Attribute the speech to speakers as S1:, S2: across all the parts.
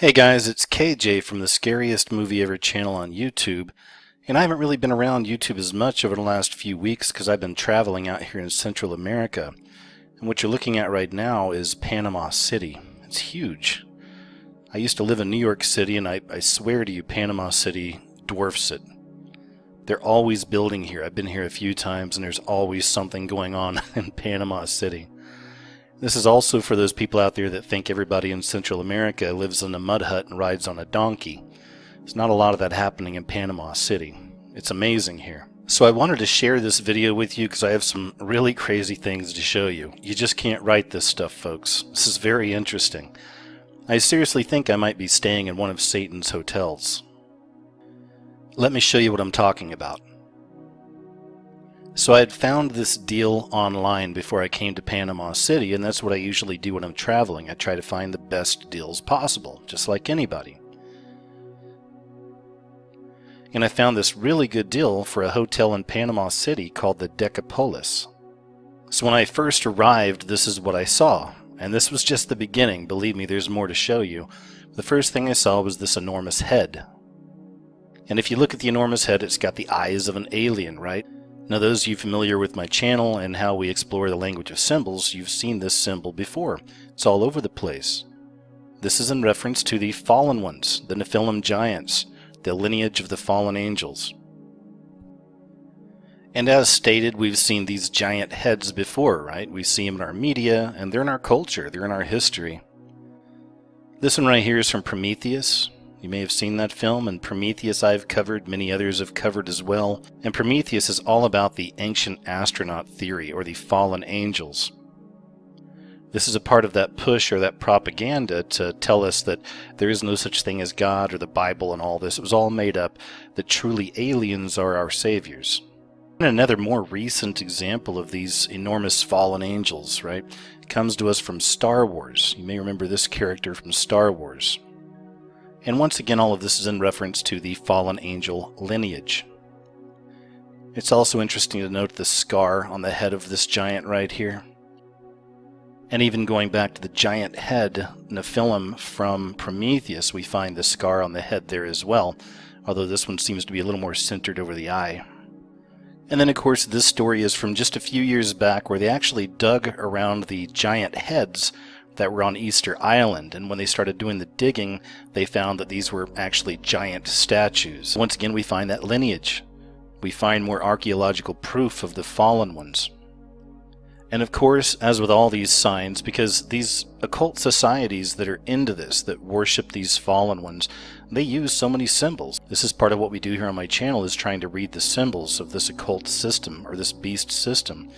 S1: Hey guys, it's KJ from the Scariest Movie Ever channel on YouTube, and I haven't really been around YouTube as much over the last few weeks because I've been traveling out here in Central America. And what you're looking at right now is Panama City. It's huge. I used to live in New York City, and I swear to you, Panama City dwarfs it. They're always building here. I've been here a few times, and there's always something going on in Panama City. This is also for those people out there that think everybody in Central America lives in a mud hut and rides on a donkey. There's not a lot of that happening in Panama City. It's amazing here. So I wanted to share this video with you because I have some really crazy things to show you. You just can't write this stuff, folks. This is very interesting. I seriously think I might be staying in one of Satan's hotels. Let me show you what I'm talking about. So I had found this deal online before I came to Panama City, and that's what I usually do when I'm traveling. I try to find the best deals possible, just like anybody. And I found this really good deal for a hotel in Panama City called the Decapolis. So when I first arrived, this is what I saw. And this was just the beginning. Believe me, there's more to show you. The first thing I saw was this enormous head. And if you look at the enormous head, it's got the eyes of an alien, right? Now, those of you familiar with my channel and how we explore the language of symbols, you've seen this symbol before. It's all over the place. This is in reference to the fallen ones, the Nephilim giants, the lineage of the fallen angels. And as stated, we've seen these giant heads before, right? We see them in our media, and they're in our culture, they're in our history. This one right here is from Prometheus. You may have seen that film, and Prometheus I've covered, many others have covered as well. And Prometheus is all about the ancient astronaut theory, or the fallen angels. This is a part of that push or that propaganda to tell us that there is no such thing as God or the Bible and all this. It was all made up, that truly aliens are our saviors. And another more recent example of these enormous fallen angels, right, comes to us from Star Wars. You may remember this character from Star Wars. And once again, all of this is in reference to the fallen angel lineage. It's also interesting to note the scar on the head of this giant right here. And even going back to the giant head Nephilim from Prometheus, we find the scar on the head there as well, although this one seems to be a little more centered over the eye. And then, of course, this story is from just a few years back where they actually dug around the giant heads that were on Easter Island, and when they started doing the digging, they found that these were actually giant statues. Once again, we find that lineage. We find more archaeological proof of the fallen ones. And of course, as with all these signs, because these occult societies that are into this, that worship these fallen ones, they use so many symbols. This is part of what we do here on my channel, is trying to read the symbols of this occult system, or this beast system.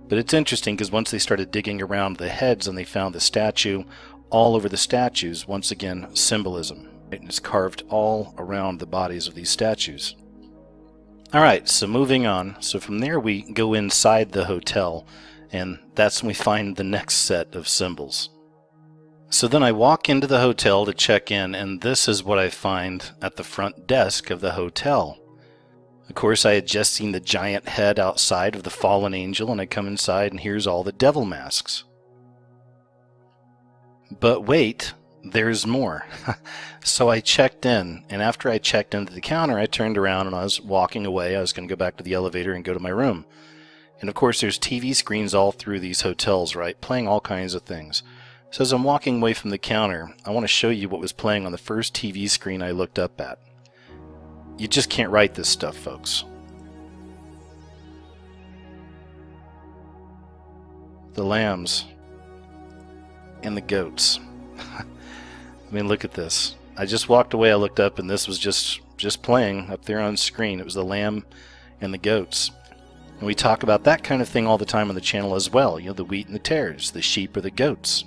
S1: But it's interesting because once they started digging around the heads and they found the statue, all over the statues, once again, symbolism. Right? And it's carved all around the bodies of these statues. Alright, so moving on. So from there we go inside the hotel, and that's when we find the next set of symbols. So then I walk into the hotel to check in, and this is what I find at the front desk of the hotel. Of course, I had just seen the giant head outside of the fallen angel, and I come inside and here's all the devil masks. But wait, there's more. So I checked in, and after I checked into the counter, I turned around and I was walking away. I was going to go back to the elevator and go to my room. And of course, there's TV screens all through these hotels, right, playing all kinds of things. So as I'm walking away from the counter, I want to show you what was playing on the first TV screen I looked up at. You just can't write this stuff, folks. The lambs and the goats. I mean, look at this. I just walked away, I looked up, and this was just playing up there on screen. It was the lamb and the goats. And we talk about that kind of thing all the time on the channel as well. You know, the wheat and the tares, the sheep or the goats.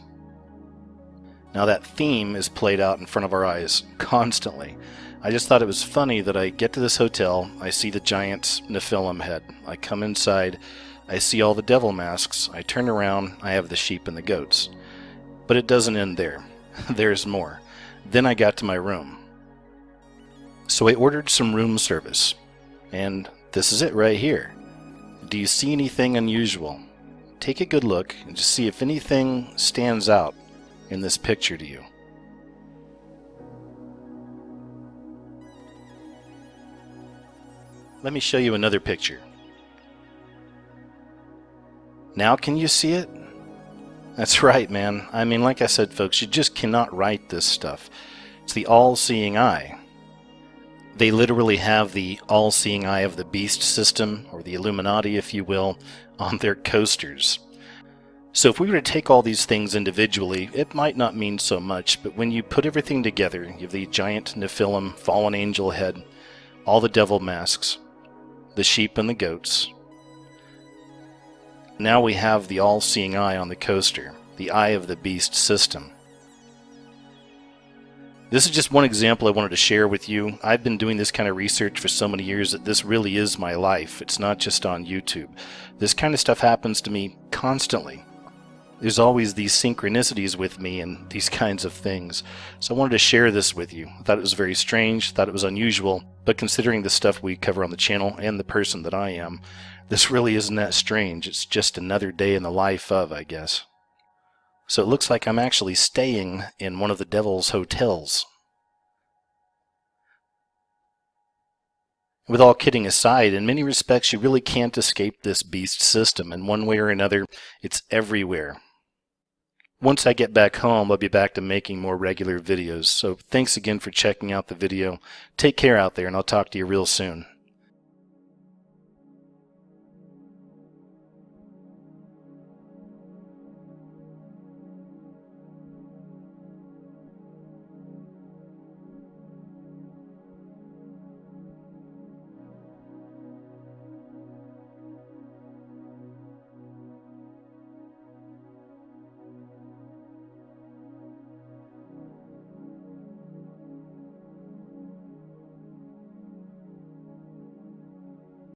S1: Now that theme is played out in front of our eyes constantly. I just thought it was funny that I get to this hotel, I see the giant Nephilim head. I come inside, I see all the devil masks, I turn around, I have the sheep and the goats. But it doesn't end there. There's more. Then I got to my room. So I ordered some room service. And this is it right here. Do you see anything unusual? Take a good look and just see if anything stands out in this picture to you. Let me show you another picture. Now can you see it? That's right, man. I mean, like I said, folks, you just cannot write this stuff. It's the all-seeing eye. They literally have the all-seeing eye of the beast system, or the Illuminati, if you will, on their coasters. So if we were to take all these things individually, it might not mean so much, but when you put everything together, you have the giant Nephilim fallen angel head, all the devil masks, the sheep and the goats. Now we have the all-seeing eye on the coaster, the eye of the beast system. This is just one example I wanted to share with you. I've been doing this kind of research for so many years that this really is my life. It's not just on YouTube. This kind of stuff happens to me constantly. There's always these synchronicities with me and these kinds of things. So I wanted to share this with you. I thought it was very strange, thought it was unusual, but considering the stuff we cover on the channel and the person that I am, this really isn't that strange. It's just another day in the life of, I guess. So it looks like I'm actually staying in one of the devil's hotels. With all kidding aside, in many respects you really can't escape this beast system. In one way or another, it's everywhere. Once I get back home, I'll be back to making more regular videos. So thanks again for checking out the video. Take care out there, and I'll talk to you real soon.